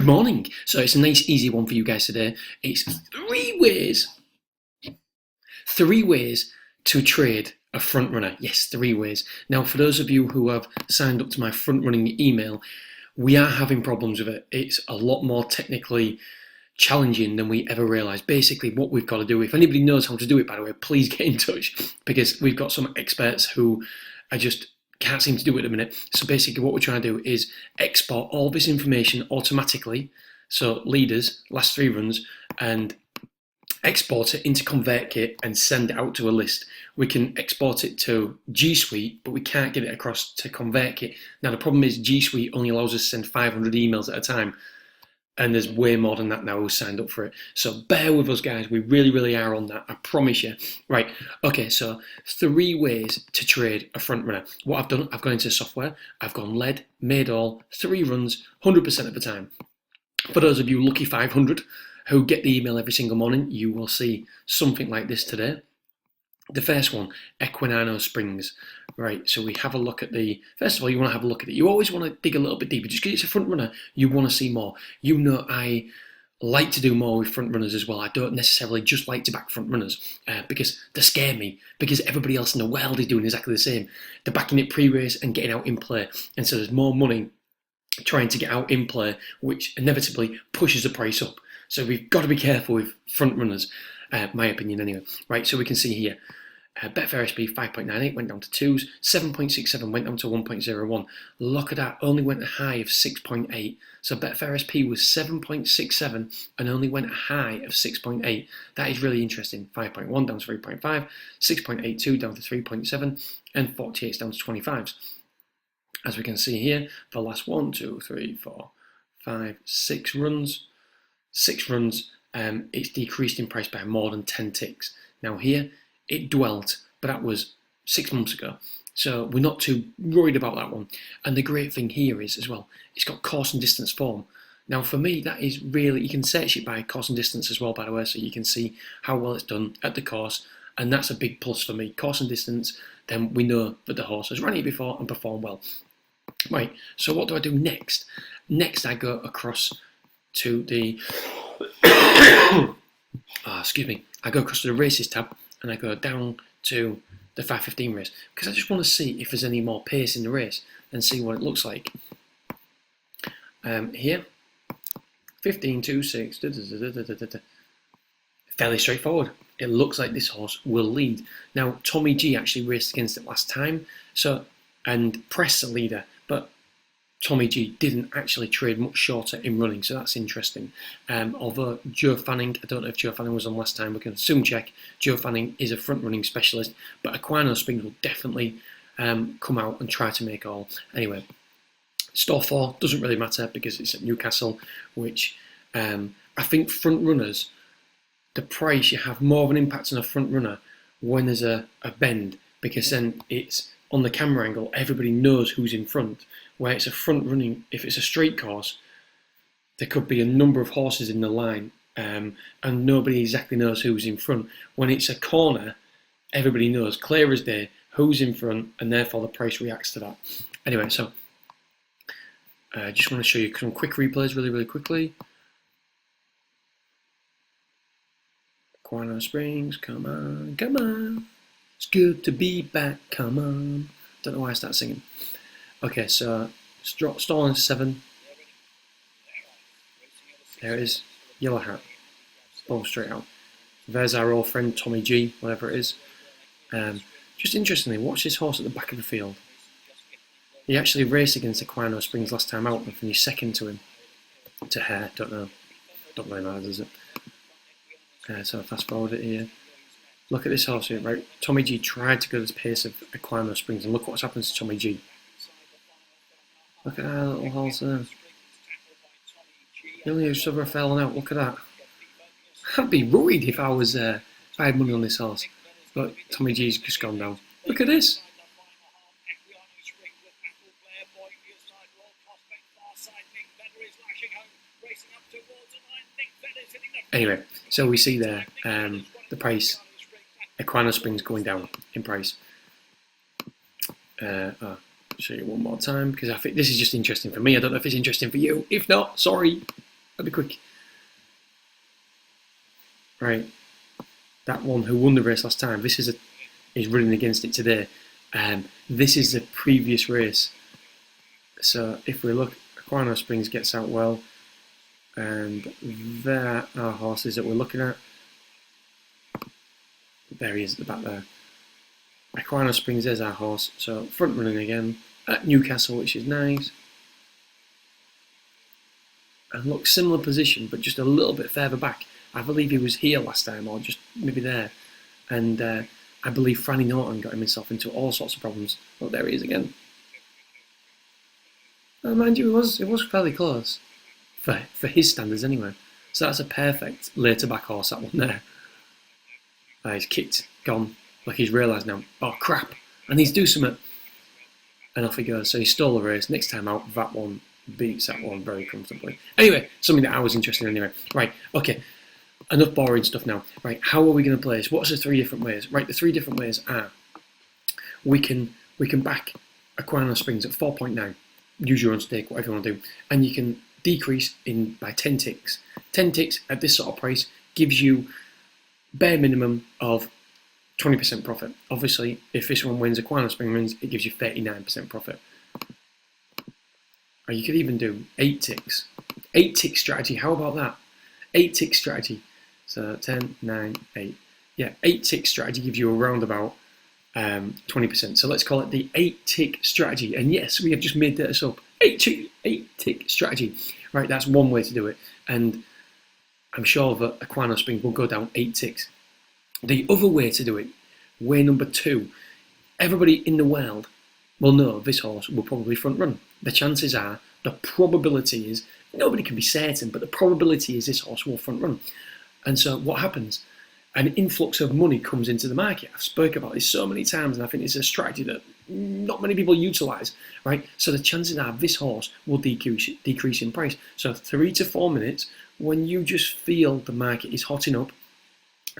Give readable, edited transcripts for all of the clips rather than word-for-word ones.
Good morning. So it's a nice, easy one for you guys today. It's three ways to trade a front runner. Yes, three ways. Now, for those of you who have signed up to my front running email, we are having problems with it. It's a lot more technically challenging than we ever realised. Basically, what we've got to do, if anybody knows how to do it, by the way, please get in touch because we've got some experts who are just can't seem to do it at the minute. So basically what we're trying to do is export all this information automatically, so leaders, last three runs, and export it into ConvertKit and send it out to a list. We can export it to G Suite, but we can't get it across to ConvertKit. Now the problem is G Suite only allows us to send 500 emails at a time, and there's way more than that now who's signed up for it. So bear with us, guys. We really, really are on that. I promise you. Right. Okay. So three ways to trade a front runner. What I've done, I've gone into software. I've gone lead, made all, three runs, 100% of the time. For those of you lucky 500 who get the email every single morning, you will see something like this today. The first one, Equinano Springs. Right, so we have a look at first of all, you want to have a look at it. You always want to dig a little bit deeper. Just because it's a front runner, you want to see more. You know, I like to do more with front runners as well. I don't necessarily just like to back front runners because they scare me, because everybody else in the world is doing exactly the same. They're backing it pre-race and getting out in play. And so there's more money trying to get out in play, which inevitably pushes the price up. So we've got to be careful with front runners, my opinion anyway. Right, so we can see here, Betfair SP 5.98 went down to 2s, 7.67 went down to 1.01. Look at that, only went a high of 6.8. So Betfair SP was 7.67 and only went a high of 6.8. That is really interesting. 5.1 down to 3.5, 6.82 down to 3.7, and 48 down to 25s. As we can see here, for the last 1, 2, 3, 4, 5, 6 runs, it's decreased in price by more than 10 ticks. Now here, it dwelt, but that was 6 months ago. So we're not too worried about that one. And the great thing here is, as well, it's got course and distance form. Now for me, that is really, you can search it by course and distance as well, by the way, so you can see how well it's done at the course. And that's a big plus for me. Course and distance, then we know that the horse has run it before and performed well. Right, so what do I do next? Next, I go across to the, excuse me, I go across to the races tab, and I go down to the 5:15 race because I just want to see if there's any more pace in the race and see what it looks like. Here, 15.26, fairly straightforward. It looks like this horse will lead. Now, Tommy G actually raced against it last time, and pressed the leader, but Tommy G didn't actually trade much shorter in running, so that's interesting. Although Joe Fanning, I don't know if Joe Fanning was on last time, we can soon check. Joe Fanning is a front running specialist, but Equinano Springs will definitely come out and try to make all. Anyway, Store 4 doesn't really matter because it's at Newcastle, which I think front runners, the price, you have more of an impact on a front runner when there's a bend, because then it's on the camera angle, everybody knows who's in front. Where it's a front running, if it's a straight course, there could be a number of horses in the line and nobody exactly knows who's in front. When it's a corner, everybody knows, clear as day, who's in front, and therefore the price reacts to that. Anyway, so I just want to show you some quick replays really, really quickly. Equinano Springs, come on, come on. It's good to be back, come on. Don't know why I start singing. Okay, so Stalling 7. There it is. Yellow hat. Ball straight out. There's our old friend Tommy G, whatever it is. Just interestingly, watch this horse at the back of the field. He actually raced against Equinano Springs last time out and finished second to him. To Hare, don't know. Don't really matter, does it? So fast forward it here. Look at this horse here, right? Tommy G tried to go the pace of Equinano Springs, and look what's happened to Tommy G. Look at that little horse there. The only who's ever fallen out, look at that. I'd be worried if I had money on this horse. But Tommy G's just gone down. Look at this. Anyway, so we see there the price. Equinano Springs going down in price. I'll show you one more time because I think this is just interesting for me. I don't know if it's interesting for you. If not, sorry. at the quick. Right, that one who won the race last time, this is running against it today. This is the previous race. So if we look, Equino Springs gets out well, and there are horses that we're looking at. There he is at the back there. Equino Springs is our horse, so front running again at Newcastle, which is nice. And look, similar position, but just a little bit further back. I believe he was here last time, or just maybe there. And I believe Franny Norton got himself into all sorts of problems. Look, there he is again. Oh, mind you, it was fairly close. For his standards anyway. So that's a perfect later back horse, that one there. He's kicked, gone. Like he's realised now, oh crap, I need to do something. And off he goes. So he stole the race. Next time out, that one beats that one very comfortably. Anyway, something that I was interested in anyway. Right, okay. Enough boring stuff now. Right, how are we going to play this? What's the 3 different ways? Right, the 3 different ways are we can back Equino Springs at 4.9. Use your own stake, whatever you want to do. And you can decrease by 10 ticks. 10 ticks at this sort of price gives you bare minimum of 20% profit. Obviously, if this one wins, Equino Springs wins, it gives you 39% profit. Or you could even do 8 ticks. 8 tick strategy, how about that? 8 tick strategy. So 10, 9, 8. Yeah, 8 tick strategy gives you around about 20%. So let's call it the 8 tick strategy. And yes, we have just made this up. 8 tick strategy. Right, that's one way to do it. And I'm sure that Equino Springs will go down 8 ticks. The other way to do it, way number 2, everybody in the world will know this horse will probably front run. The chances are, the probability is, nobody can be certain, but the probability is this horse will front run. And so what happens? An influx of money comes into the market. I've spoken about this so many times, and I think it's a strategy that not many people utilise, right? So the chances are this horse will decrease in price. So 3 to 4 minutes, when you just feel the market is hotting up,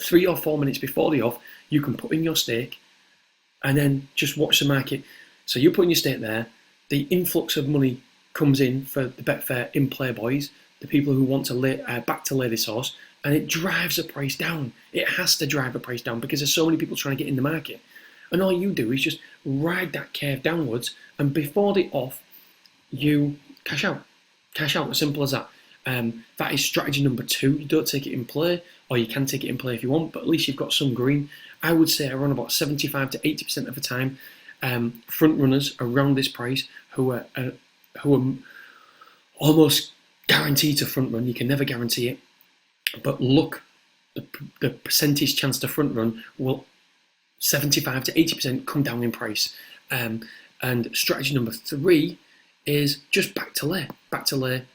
3 or 4 minutes before the off, you can put in your stake and then just watch the market. So you're putting your stake there, the influx of money comes in for the Betfair in-play boys, the people who want to back to lay this horse, and it drives the price down. It has to drive the price down because there's so many people trying to get in the market. And all you do is just ride that curve downwards, and before the off, you cash out. Cash out, as simple as that. That is strategy number 2. You don't take it in play, or you can take it in play if you want, but at least you've got some green. I would say around about 75 to 80% of the time, front runners around this price who are almost guaranteed to front run. You can never guarantee it, but look, the percentage chance to front run will 75 to 80% come down in price. And strategy number 3 is just back to lay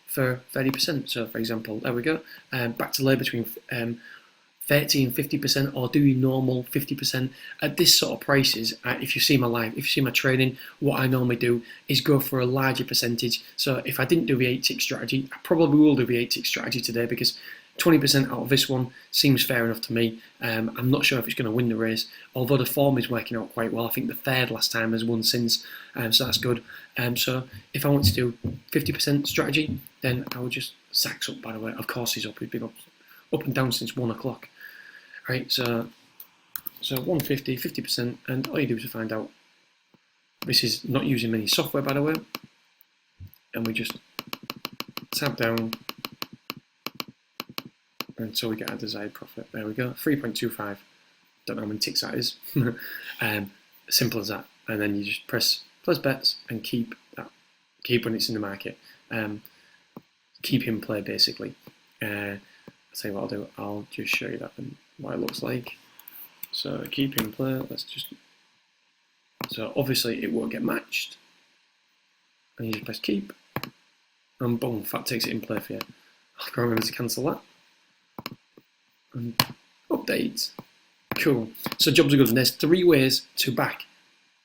for 30%. So for example, there we go, back to lay between 30 and 50%, or do your normal 50%. At this sort of prices, if you see my live, if you see my training, what I normally do is go for a larger percentage. So if I didn't do the 8 tick strategy, I probably will do the 8 tick strategy today, because 20% out of this one seems fair enough to me. I'm not sure if it's going to win the race, although the form is working out quite well. I think the third last time has won since, so that's good. So if I want to do 50% strategy, then I would just, Zach's up by the way, of course he's up, he's been up and down since 1 o'clock. Right, so 150, 50%, and all you do is find out. This is not using many software, by the way, and we just tab down until we get our desired profit. There we go, 3.25. Don't know how many ticks that is. Simple as that. And then you just press bets and keep when it's in the market. Keep in play basically. I'll tell you what I'll do. I'll just show you that and what it looks like. So keep in play. So obviously it won't get matched. And you just press keep, and boom, that takes it in play for you. I'll remember to cancel that. And update. Cool. So jobs are good. And there's 3 ways to back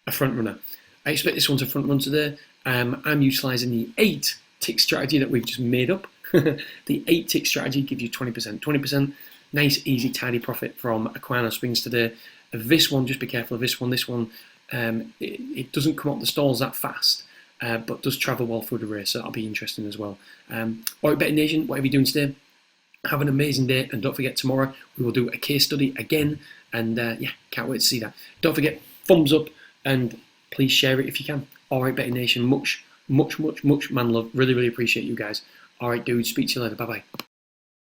a front runner. I expect this one to front run today. I'm utilising the 8 tick strategy that we've just made up. The 8 tick strategy gives you 20%. 20%, nice, easy, tidy profit from Equino Springs today. This one, just be careful of this one. This one, it doesn't come up the stalls that fast. but does travel well through the race, so that'll be interesting as well. Alright, Betting Nation, whatever you're doing today, have an amazing day, and don't forget, tomorrow we will do a case study again, and yeah, can't wait to see that. Don't forget, thumbs up, and please share it if you can. Alright, Betting Nation, much man love, really appreciate you guys. Alright dudes, speak to you later, bye bye.